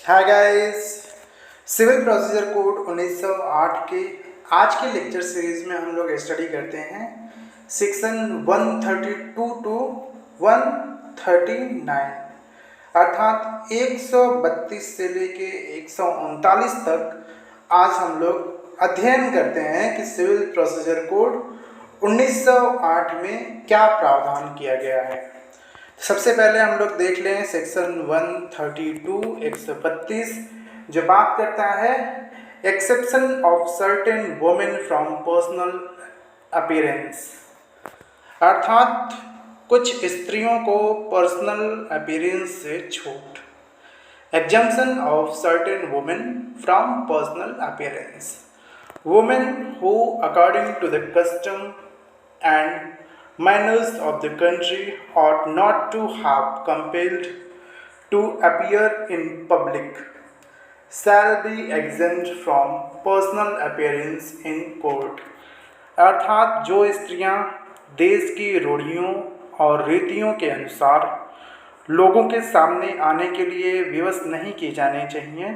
हाय guys. Civil procedure code 1908 के आज के लेक्चर सीरीज में हम लोग स्टडी करते हैं सेक्शन 132 टू 139 अर्थात 132 से लेके 139 तक आज हम लोग अध्ययन करते हैं कि सिविल प्रोसीजर कोड 1908 में क्या प्रावधान किया गया है। सबसे पहले हम लोग देख लें सेक्शन 132 132 जो बात करता है exception of certain women from personal appearance, अर्थात कुछ स्त्रियों को पर्सनल अपीयरेंस से छूट। Exemption of certain women from personal appearance, women who according to the custom and manners of the country ought not to have compelled to appear in public shall be exempt from personal appearance in court, अर्थात जो स्त्रियां देश की रूढ़ियों और रीतियों के अनुसार लोगों के सामने आने के लिए विवश नहीं किए जाने चाहिए,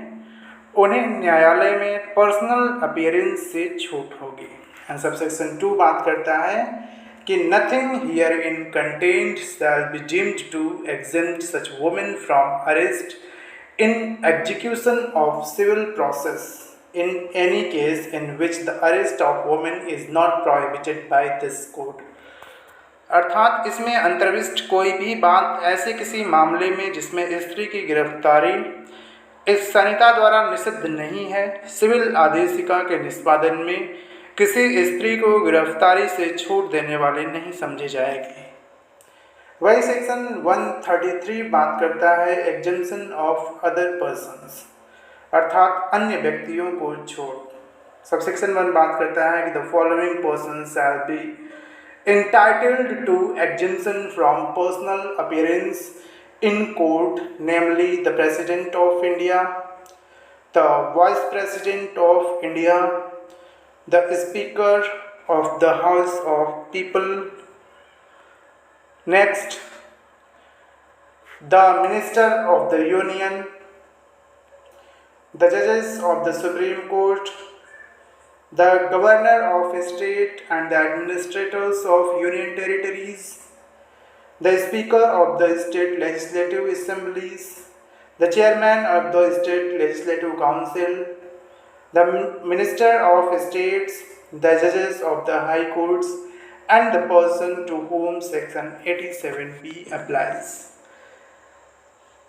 उन्हें न्यायालय में पर्सनल अपीयरेंस से छूट होगी। एंड सबसेक्शन 2 बात करता है कि nothing here in contained shall be deemed to exempt such women from arrest in execution of civil process in any case in which the arrest of women is not prohibited by this code, अर्थात इसमें अंतर्विष्ट कोई भी बात ऐसे किसी मामले में जिसमें स्त्री की गिरफ्तारी इस संहिता द्वारा निषिद्ध नहीं है, सिविल आदेशिका के निष्पादन में किसी स्त्री को गिरफ्तारी से छूट देने वाले नहीं समझी जाएगी। वही सेक्शन 133 बात करता है एग्जम्पशन ऑफ अदर पर्सन्स, अर्थात अन्य व्यक्तियों को छूट। सबसेक्शन 1 बात करता है कि the following person shall be entitled to exemption from personal appearance in court, namely the President of India, the Vice President of India, the Speaker of the House of People. Next, the Minister of the Union, the Judges of the Supreme Court, the Governor of State and the Administrators of Union Territories, the Speaker of the State Legislative Assemblies, the Chairman of the State Legislative Council, the Minister of States, the Judges of the High Courts, and the person to whom Section 87B applies.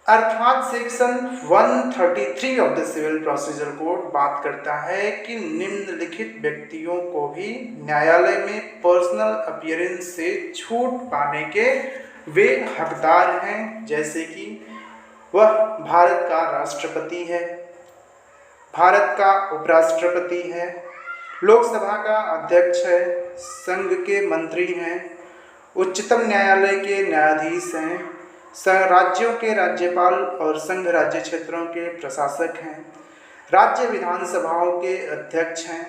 अर्थात section 133 of the civil procedure code बात करता है कि निम्नलिखित व्यक्तियों को भी न्यायालय में पर्सनल अपीयरेंस से छूट पाने के वे हकदार हैं, जैसे कि वह भारत का राष्ट्रपति है, भारत का उपराष्ट्रपति है, लोकसभा का अध्यक्ष है, संघ के मंत्री हैं, उच्चतम न्यायालय के न्यायाधीश हैं, राज्यों के राज्यपाल और संघ राज्य क्षेत्रों के प्रशासक हैं, राज्य विधानसभाओं के अध्यक्ष हैं,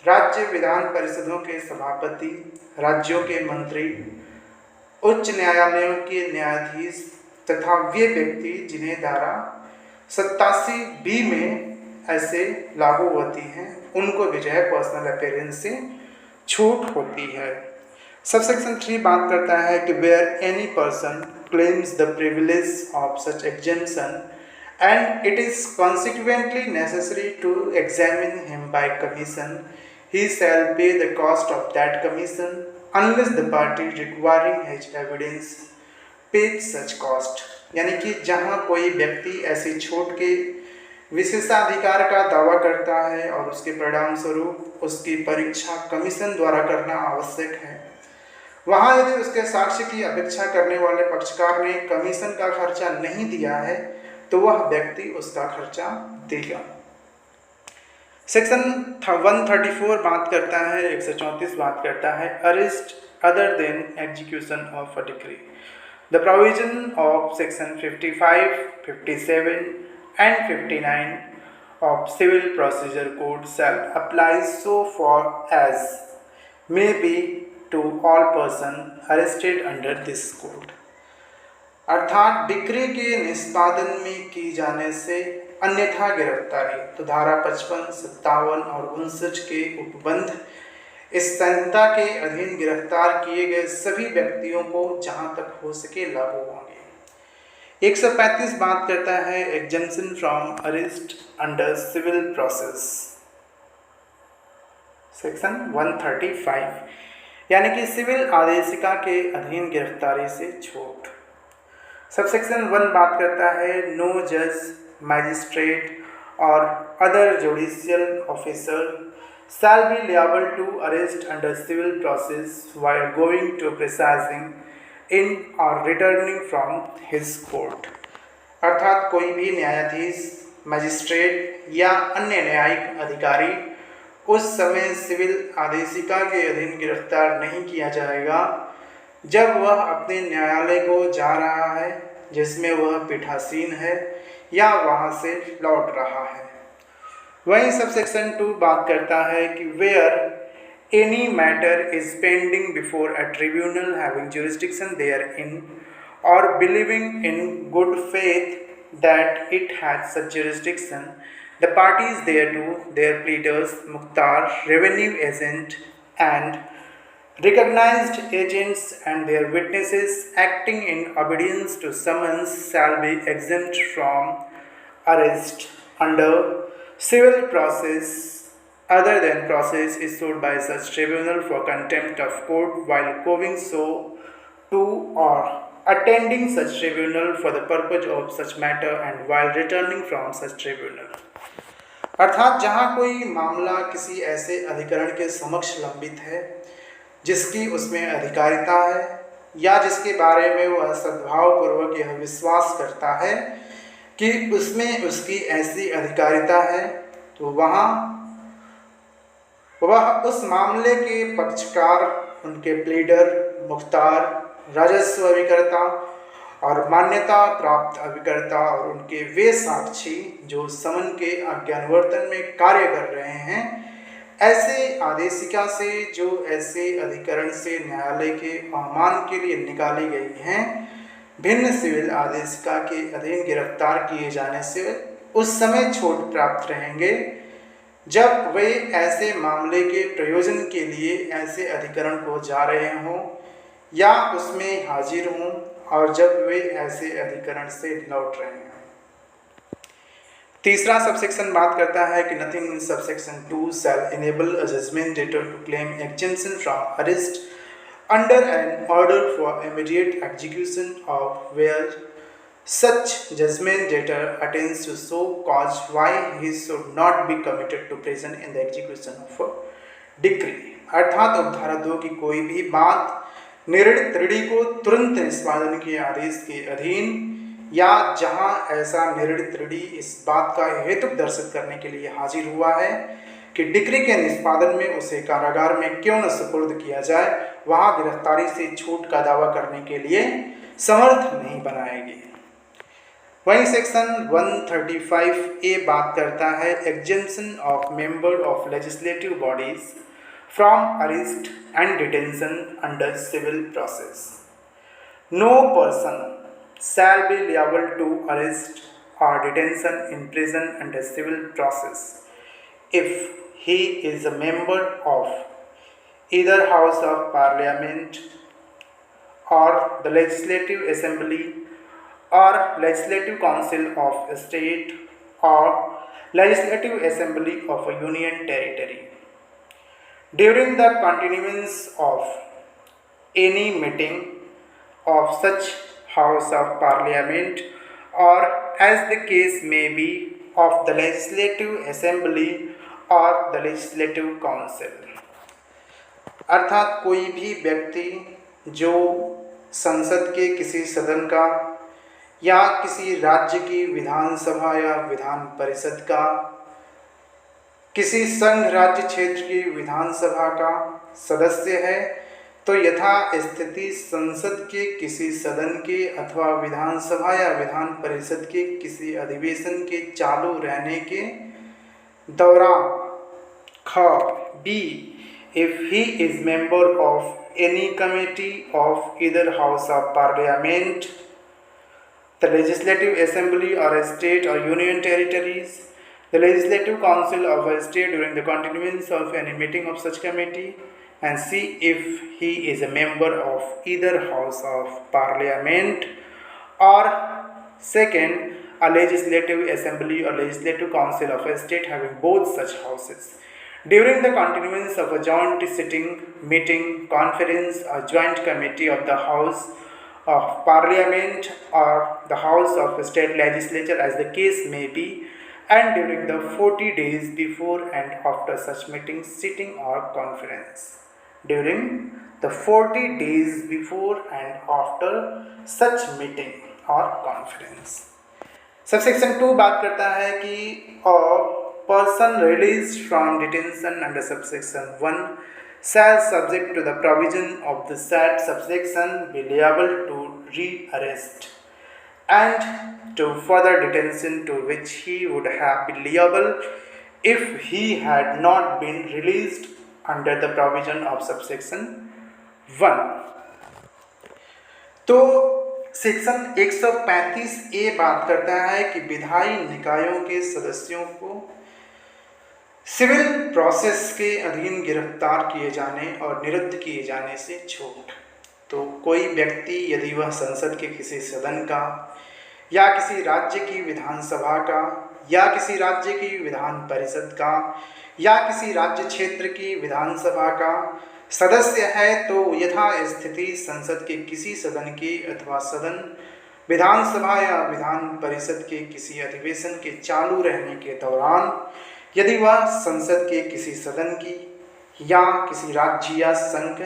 राज्य विधान परिषदों के सभापति, राज्यों के मंत्री, उच्च न्यायालयों के न्यायाधीश तथा वे व्यक्ति जिन्हें धारा 87B में ऐसे लागू होती हैं, उनको भी जो है पर्सनल अपीयरेंस से छूट होती है। सबसेक्शन 3 बात करता है कि where any person claims the privilege of such exemption and it is consequently necessary to examine him by commission, he shall pay the cost of that commission unless the party requiring his evidence pays such cost। यानी कि जहाँ कोई व्यक्ति ऐसी छूट के विशेषाधिकार का दावा करता है और उसके परिणाम स्वरूप उसकी परीक्षा कमीशन द्वारा करना आवश्यक है, वहाँ यदि उसके साक्ष्य की अपेक्षा करने वाले पक्षकार ने कमीशन का खर्चा नहीं दिया है तो वह व्यक्ति उसका खर्चा देगा। सेक्शन 134 बात करता है 134 बात करता है arrest other than execution of a decree. The provision of section 55, 57 and 59 of civil procedure code shall apply so far as may be to all person arrested under this code। अर्थात decree के निष्पादन में की जाने से अन्यथा गिरफ्तारी। तो धारा 55, 57 और 59 के उपबंध इस संहिता के अधीन गिरफ्तार किए गए सभी व्यक्तियों को जहां तक हो सके लागू होंगे। 135 बात करता है exemption from arrest under civil process, section 135, यानी कि सिविल आदेशिका के अधीन गिरफ्तारी से छूट। सबसेक्शन 1 बात करता है नो जज, मैजिस्ट्रेट और other judicial officer shall be liable to arrest under civil process while going to presiding in or returning from his court। अर्थात कोई भी न्यायाधीश, मजिस्ट्रेट या अन्य न्यायिक अधिकारी उस समय सिविल आदेशिका के अधीन गिरफ्तार नहीं किया जाएगा जब वह अपने न्यायालय को जा रहा है जिसमें वह पीठासीन है या वहां से लौट रहा है। वहीं सबसेक्शन 2 बात करता है कि where any matter is pending before a tribunal having jurisdiction therein or believing in good faith that it has such jurisdiction, the parties thereto, their pleaders, मुख्तार, revenue agent and recognized agents and their witnesses acting in obedience to summons shall be exempt from arrest under civil process other than process issued by such tribunal for contempt of court while going so to or attending such tribunal for the purpose of such matter and while returning from such tribunal। अर्थात जहाँ कोई मामला किसी ऐसे अधिकरण के समक्ष लंबित है जिसकी उसमें अधिकारिता है या जिसके बारे में वह सद्भावपूर्वक यह विश्वास करता है कि उसमें उसकी ऐसी अधिकारिता है, तो वहाँ वह उस मामले के पक्षकार, उनके प्लीडर, मुख्तार, राजस्व अभिकर्ता और मान्यता प्राप्त अभिकर्ता और उनके वे साक्षी जो समन के आज्ञानुवर्तन में कार्य कर रहे हैं, ऐसे आदेशिका से जो ऐसे अधिकरण से न्यायालय के अवमान के लिए निकाली गई हैं, भिन्न सिविल आदेशिका के अधीन गिरफ्तार किए जाने से उस समय छूट प्राप्त रहेंगे जब वे ऐसे मामले के प्रयोजन के लिए ऐसे अधिकरण को जा रहे हों या उसमें हाजिर हों और जब वे ऐसे अधिकरण से लौट रहे हैं। तीसरा सबसेक्शन बात करता है कि nothing in subsection 2 shall enable a judgment debtor to claim exemption from arrest under an order for immediate execution of where such judgment debtor attends to so cause why he should not be committed to prison in the execution of a decree। अर्थात उपधारा 2 की कोई भी बात निर्णित ऋणी को तुरंत निष्पादन के आदेश के अधीन या जहां ऐसा निर्णित ऋणी इस बात का हेतु दर्शित करने के लिए हाजिर हुआ है कि डिक्री के निष्पादन में उसे कारागार में क्यों न सुपुर्द किया जाए, वहां गिरफ्तारी से छूट का दावा करने के लिए समर्थ नहीं बनाएगी। वहीं सेक्शन 135A बात करता है exemption of member of legislative bodies from arrest and detention under civil process. No person shall be liable to arrest or detention in prison under civil process if he is a member of either House of Parliament or the Legislative Assembly or Legislative Council of a state or Legislative Assembly of a Union Territory during the continuance of any meeting of such House of Parliament or as the case may be of the Legislative Assembly or the Legislative Council। अर्थात कोई भी व्यक्ति जो संसद के किसी सदन का या किसी राज्य की विधानसभा या विधान परिषद का, किसी संघ राज्य क्षेत्र की विधानसभा का सदस्य है, तो यथा स्थिति संसद के किसी सदन के अथवा विधानसभा या विधान परिषद के किसी अधिवेशन के चालू रहने के दौरान ख B if he is member of any committee of either House of Parliament the Legislative Assembly or a state or union territories, the Legislative Council of a state during the continuance of any meeting of such committee, and see if he is a member of either House of Parliament, or second, a Legislative Assembly or Legislative Council of a state having both such houses. During the continuance of a joint sitting, meeting, conference, or joint committee of the House of Parliament or the House of State Legislature, as the case may be, and during the 40 days before and after such meeting, sitting, or conference. During the 40 days before and after such meeting or conference. Subsection 2 बात करता है कि a person released from detention under subsection 1 shall, subject to the provision of the said subsection, be liable to re-arrest and to further detention to which he would have been liable if he had not been released under the provision of subsection 1. तो section 135A बात करता है कि विधायी निकायों के सदस्यों को सिविल प्रोसेस के अधीन गिरफ्तार किए जाने और निरुद्ध किए जाने से छूट। तो कोई व्यक्ति यदि वह संसद के किसी सदन का या किसी राज्य की विधानसभा का या किसी राज्य की विधान परिषद का या किसी राज्य क्षेत्र की विधानसभा का सदस्य है, तो यथा स्थिति संसद के किसी सदन की अथवा सदन विधानसभा या विधान परिषद के किसी अधिवेशन के चालू रहने के दौरान यदि वह संसद के किसी सदन की या किसी राज्य या संघ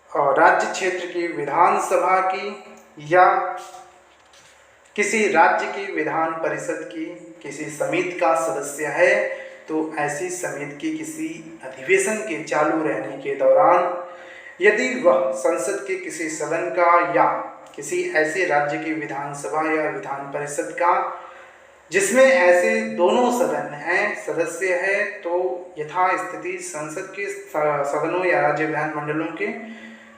और राज्य क्षेत्र की विधानसभा की या किसी राज्य की विधान परिषद की किसी समिति का सदस्य है, तो ऐसी समिति की किसी अधिवेशन के चालू रहने के दौरान यदि वह संसद के किसी सदन का या किसी ऐसे राज्य की विधानसभा या विधान परिषद का जिसमें ऐसे दोनों सदन हैं सदस्य है, तो यथा स्थिति संसद के सदनों या राज्य विधानमंडलों के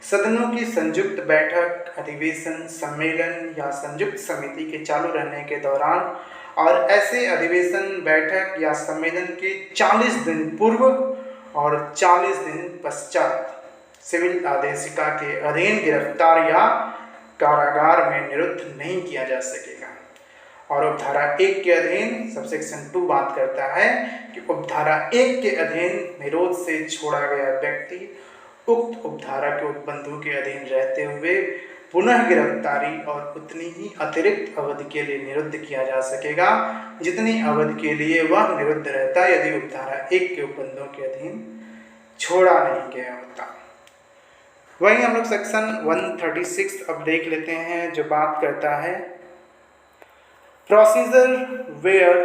सदनों की संयुक्त बैठक, अधिवेशन, सम्मेलन या संयुक्त समिति के चालू रहने के दौरान और ऐसे अधिवेशन, बैठक या सम्मेलन के 40 दिन पूर्व और 40 दिन पश्चात सिविल आदेशिका के अधीन गिरफ्तार या कारागार में निरुद्ध नहीं किया जा सकेगा। और उपधारा 1 के अधीन सबसेक्शन 2 बात करता है कि उपधारा 1 के अधीन निरोध से छोड़ा गया व्यक्ति उक्त उपधारा के उपबंधों के अधीन रहते हुए पुनः गिरफ्तारी और उतनी ही अतिरिक्त अवधि के लिए निरुद्ध किया जा सकेगा जितनी अवधि के लिए वह निरुद्ध रहता यदि उपधारा 1 के उपबंधों के अधीन छोड़ा नहीं गया होता। वहीं हम लोग सेक्शन 136 अब देख लेते हैं, जो बात करता है procedure where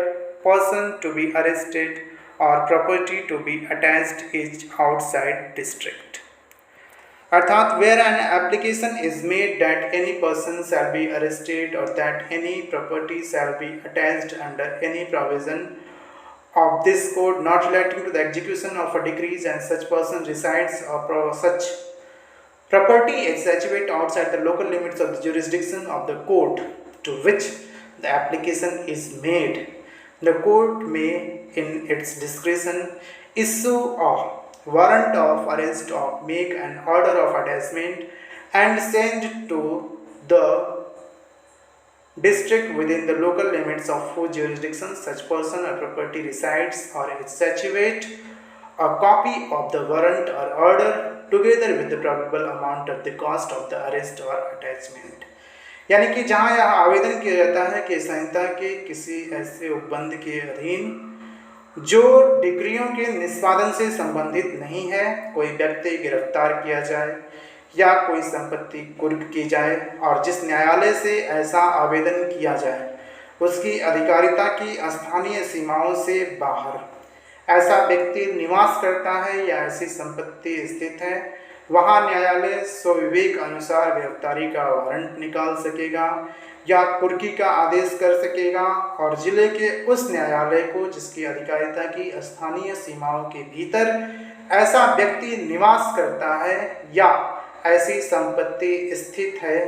person to be arrested or property to be attached is outside district. अर्थात where an application is made that any person shall be arrested or that any property shall be attached under any provision of this code not relating to the execution of a decree and such person resides or such property is situate outside the local limits of the jurisdiction of the court to which the application is made, the court may in its discretion issue a warrant of arrest or make an order of attachment and send to the district within the local limits of whose jurisdiction such person or property resides or is situate a copy of the warrant or order together with the probable amount of the cost of the arrest or attachment। यानी कि जहाँ यह आवेदन किया जाता है कि संहिता के किसी ऐसे उपबंध के अधीन जो डिक्रियों के निष्पादन से संबंधित नहीं है, कोई व्यक्ति गिरफ्तार किया जाए या कोई संपत्ति कुर्क की जाए और जिस न्यायालय से ऐसा आवेदन किया जाए उसकी अधिकारिता की स्थानीय सीमाओं से बाहर ऐसा व्यक्ति निवास करता है या ऐसी संपत्ति स्थित है, वहाँ न्यायालय स्वविवेक अनुसार गिरफ्तारी का वारंट निकाल सकेगा या कुर्की का आदेश कर सकेगा और जिले के उस न्यायालय को जिसकी अधिकारिता की स्थानीय सीमाओं के भीतर ऐसा व्यक्ति निवास करता है या ऐसी संपत्ति स्थित है,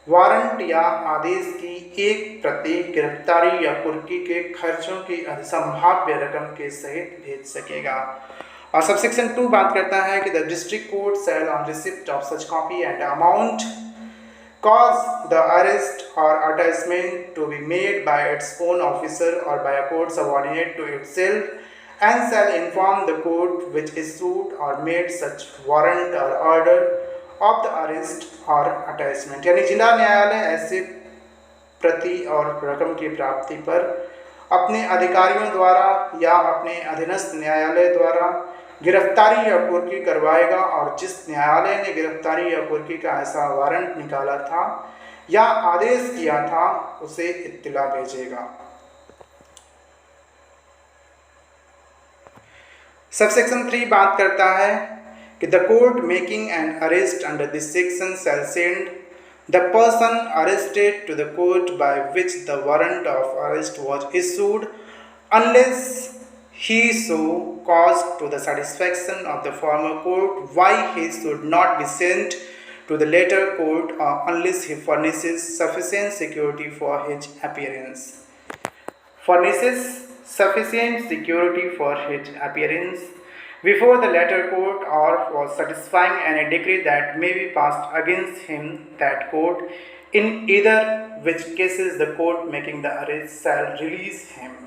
वारंट या आदेश की एक प्रति गिरफ्तारी या कुर्की के खर्चों की संभाव्य रकम के सहित भेज सकेगा। और सबसेक्शन 2 बात करता है कि the district court shell on receipt of such copy and amount cause the arrest or attachment to be made by its own officer or by a court subordinate to itself and shall inform the court which issued or made such warrant or order of the arrest or attachment। यानी जिला न्यायालय ऐसे प्रति और रकम की प्राप्ति पर अपने अधिकारियों द्वारा या अपने अधीनस्थ न्यायालय द्वारा गिरफ्तारी या कुर्की करवाएगा और जिस न्यायालय ने गिरफ्तारी या कुर्की का ऐसा वारंट निकाला था या आदेश किया था उसे इत्तिला भेजेगा। सबसेक्शन 3 बात करता है कि the court making an arrest under this section shall send the person arrested to the court by which the warrant of arrest was issued unless he so caused to the satisfaction of the former court why he should not be sent to the later court unless he furnishes sufficient security for his appearance। Furnishes sufficient security for his appearance before the latter court or for satisfying any decree that may be passed against him that court, in either which cases the court making the arrest shall release him।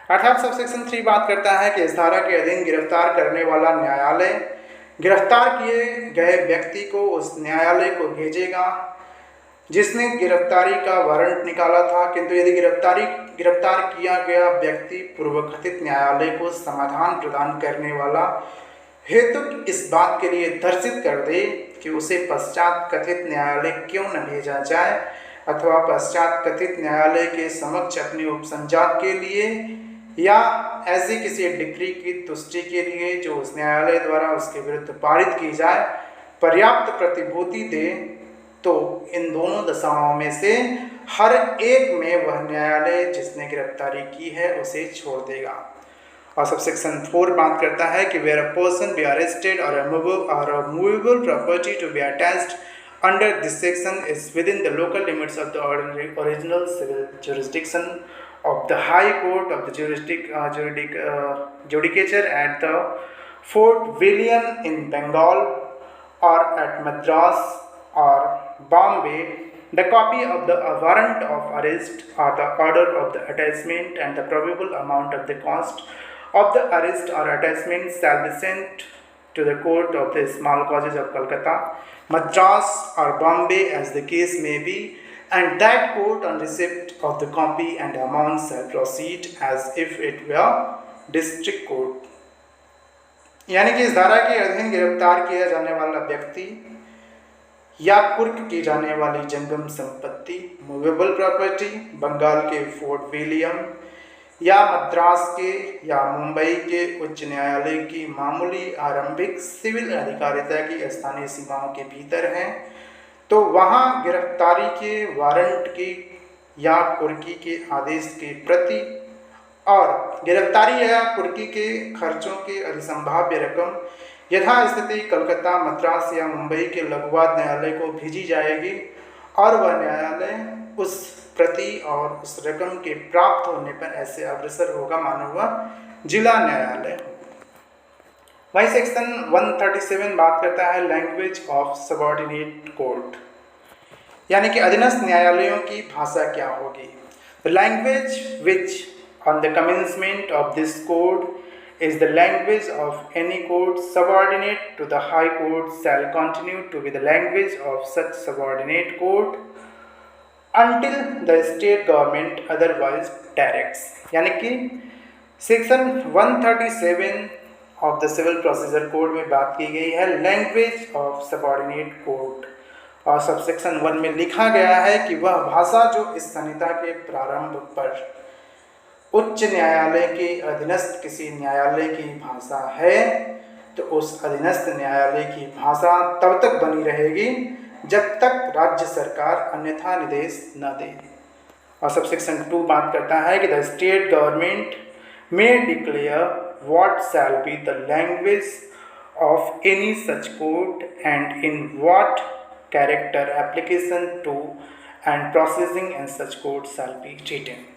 अर्थात subsection 3 बात करता है कि इस धारा के अधीन गिरफ्तार करने वाला न्यायालय गिरफ्तार किए गए व्यक्ति को उस न्यायालय को भेजेगा जिसने गिरफ्तारी का वारंट निकाला था, किंतु यदि गिरफ्तार किया गया व्यक्ति पूर्वकथित न्यायालय को समाधान प्रदान करने वाला हेतु इस बात के लिए दर्शित कर दे कि उसे पश्चात कथित न्यायालय क्यों न भेजा जाए अथवा पश्चात कथित न्यायालय के समक्ष अपने उपसंजात के लिए या ऐसी किसी डिक्री की तुष्टि के लिए जो उस न्यायालय द्वारा उसके विरुद्ध पारित की जाए पर्याप्त प्रतिभूति दे, तो इन दोनों दशाओं में से हर एक में वह न्यायालय जिसने गिरफ्तारी की है उसे छोड़ देगा। और सबसेक्शन 4 बात करता है कि where a person be arrested or a movable property to be attached under this section is within the local limits of the original civil jurisdiction of the High Court of the Judicature at the Fort William in Bengal or at Madras or Bombay, the copy of the warrant of arrest or the order of the attachment and the probable amount of the cost of the arrest or attachment shall be sent to the court of the small causes of Calcutta, Madras or Bombay as the case may be, and that court on receipt of the copy and amount shall proceed as if it were district court। यानी कि इस धारा के अधीन गिरफ्तार किया जाने वाला व्यक्ति या कुर्क की जाने वाली जंगम संपत्ति मूवेबल प्रॉपर्टी बंगाल के फोर्ट विलियम या मद्रास के या मुंबई के उच्च न्यायालय की मामूली आरंभिक सिविल अधिकारिता की स्थानीय सीमाओं के भीतर हैं, तो वहाँ गिरफ्तारी के वारंट की या कुर्की के आदेश की प्रति और गिरफ्तारी या कुर्की के खर्चों की अधिसंभाव्य रकम यथास्थिति कलकत्ता, मद्रास या मुंबई के लघुवाद न्यायालय को भेजी जाएगी और वह न्यायालय उस प्रति और उस रकम के प्राप्त होने पर ऐसे अग्रसर होगा मानो वह जिला न्यायालय। वही सेक्शन 137 बात करता है लैंग्वेज ऑफ सबऑर्डिनेट कोर्ट, यानी कि अधीनस्थ न्यायालयों की भाषा क्या होगी। The language which on the commencement of this code is the language of any court subordinate to the high court shall continue to be the language of such subordinate court until the state government otherwise directs। यानी कि section 137 of the civil procedure code में बात की गई है language of subordinate court, और subsection 1 में लिखा गया है कि वह भाषा जो इस संहिता के प्रारंभ पर उच्च न्यायालय के अधीनस्थ किसी न्यायालय की भाषा है, तो उस अधीनस्थ न्यायालय की भाषा तब तक बनी रहेगी जब तक राज्य सरकार अन्यथा निर्देश न दे। और सबसेक्शन 2 बात करता है कि द स्टेट गवर्नमेंट में declare what shall be the language of any such court and in what character application to and processing in such code shall be written।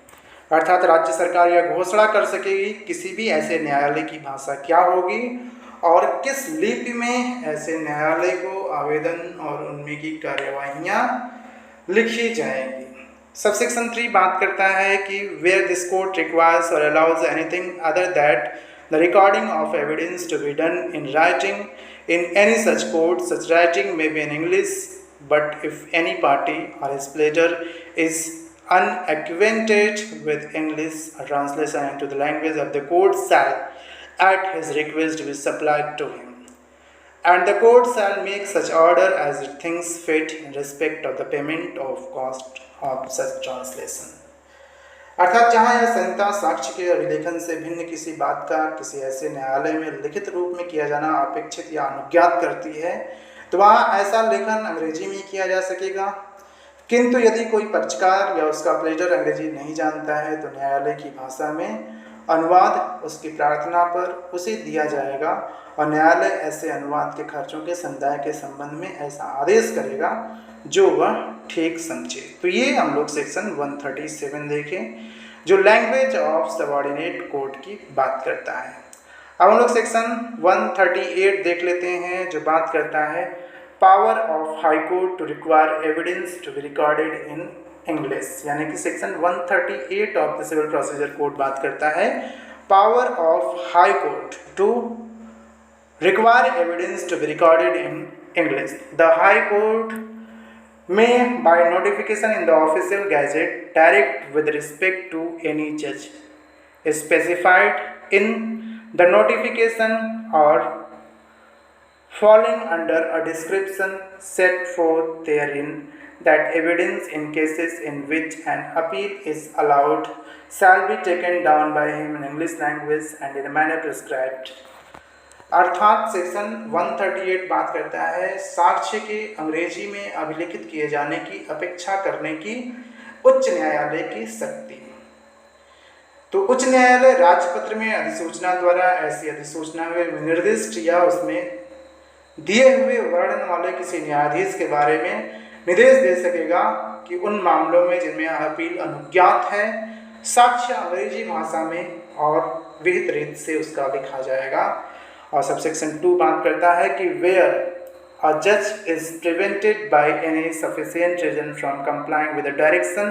अर्थात राज्य सरकार यह घोषणा कर सकेगी किसी भी ऐसे न्यायालय की भाषा क्या होगी और किस लिपि में ऐसे न्यायालय को आवेदन और उनमें की कार्यवाहियाँ लिखी जाएंगी। सबसेक्शन 3 बात करता है कि where this court requires or allows anything other that the recording of evidence to be done in writing in any such court, such writing may be in English, but if any party or his pleader is unacquainted with English, a translation into the language of the court shall at his request be supplied to him, and the court shall make such order as it thinks fit in respect of the payment of cost of such translation। अर्थात जहाँ यह संहिता साक्ष्य के अभिलेखन से भिन्न किसी बात का किसी ऐसे न्यायालय में लिखित रूप में किया जाना अपेक्षित या अनुज्ञात करती है तो वहाँ ऐसा लेखन अंग्रेजी में किया जा सकेगा, किंतु यदि कोई पक्षकार या उसका प्लेजर अंग्रेजी नहीं जानता है तो न्यायालय की भाषा में अनुवाद उसकी प्रार्थना पर उसे दिया जाएगा और न्यायालय ऐसे अनुवाद के खर्चों के संदाय के संबंध में ऐसा आदेश करेगा जो वह ठीक समझे। तो ये हम लोग सेक्शन 137 देखें जो लैंग्वेज ऑफ सबऑर्डिनेट कोर्ट की बात करता है। अब हम लोग सेक्शन 138 देख लेते हैं जो बात करता है power of high court to require evidence to be recorded in English, यानी कि section 138 of the civil procedure code बात करता है power of high court to require evidence to be recorded in English. The high court may by notification in the official gazette direct with respect to any judge specified in the notification or falling under a description set forth therein that evidence in cases in which an appeal is allowed shall be taken down by him in English language and in a manner prescribed। अर्थात section 138 बात करता है साक्ष्य के अंग्रेजी में अभिलिखित किए जाने की अपेक्षा करने की उच्च न्यायालय की शक्ति। तो उच्च न्यायालय राजपत्र में अधिसूचना द्वारा ऐसी अधिसूचना में निर्दिष्ट या उसमें दिए हुए वर्णन वाले किसी न्यायाधीश के बारे में निर्देश दे सकेगा कि उन मामलों में जिनमें अपील अनुज्ञात है साक्ष्य अंग्रेजी भाषा में और विहित रीत से उसका लिखा जाएगा। और सबसेक्शन 2 बात करता है कि वेयर अ जज is prevented by any sufficient reason from complying with the direction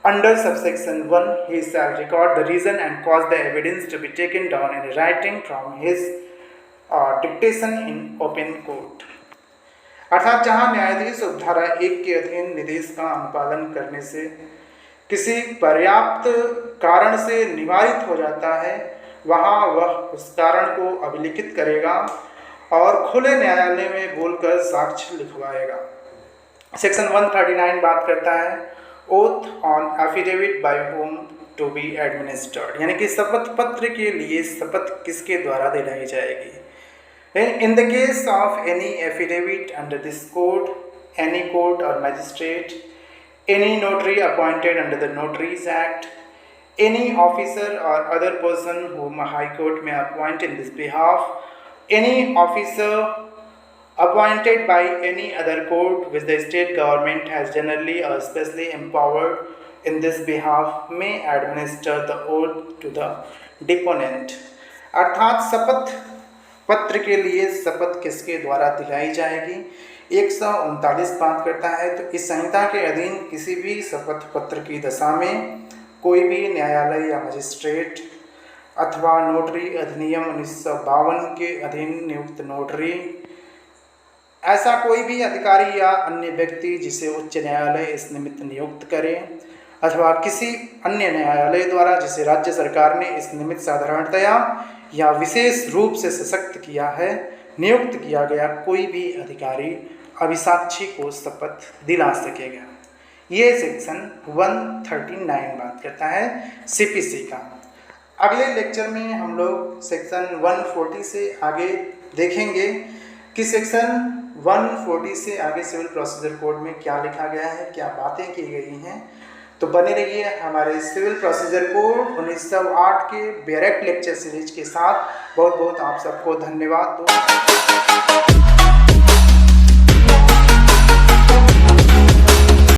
under subsection 1 he shall record the reason and cause the evidence to be taken down in writing from his dictation in open court. अर्थात जहां न्यायाधीश उपधारा 1 के अधीन निर्देश का अनुपालन करने से किसी पर्याप्त कारण से निवारित हो जाता है वहाँ वह उस कारण को अभिलिखित करेगा और खुले न्यायालय में बोलकर साक्ष्य लिखवाएगा। सेक्शन 139 बात करता है oath on affidavit by whom to be administered, यानी कि शपथ पत्र के लिए शपथ किसके द्वारा दिलाई जाएगी। In the case of any affidavit under this code any court or magistrate any notary appointed under the notaries act any officer or other person whom a high court may appoint in this behalf, any officer appointed by any other court which the state government has generally or specially empowered in this behalf may administer the oath to the deponent। अर्थात शपथ पत्र के लिए शपथ किसके द्वारा दिलाई जाएगी 139 बात करता है। तो इस संहिता के अधीन किसी भी शपथ पत्र की दशा में कोई भी न्यायालय या मजिस्ट्रेट अथवा नोटरी अधिनियम 1952 के अधीन नियुक्त नोटरी ऐसा कोई भी अधिकारी या अन्य व्यक्ति जिसे उच्च न्यायालय इस निमित्त नियुक्त करे अथवा किसी अन्य न्यायालय द्वारा जिसे राज्य सरकार ने इस निमित्त साधारणतया या विशेष रूप से सशक्त किया है नियुक्त किया गया कोई भी अधिकारी अभिसाक्षी को शपथ दिला सकेगा। ये सेक्शन 139 बात करता है सीपीसी का। अगले लेक्चर में हम लोग सेक्शन 140 से आगे देखेंगे कि सेक्शन 140 से आगे सिविल प्रोसीजर कोड में क्या लिखा गया है, क्या बातें की गई हैं। तो बने रहिए हमारे सिविल प्रोसीजर कोड 1908 के डायरेक्ट लेक्चर सीरीज के साथ। बहुत बहुत आप सबको धन्यवाद।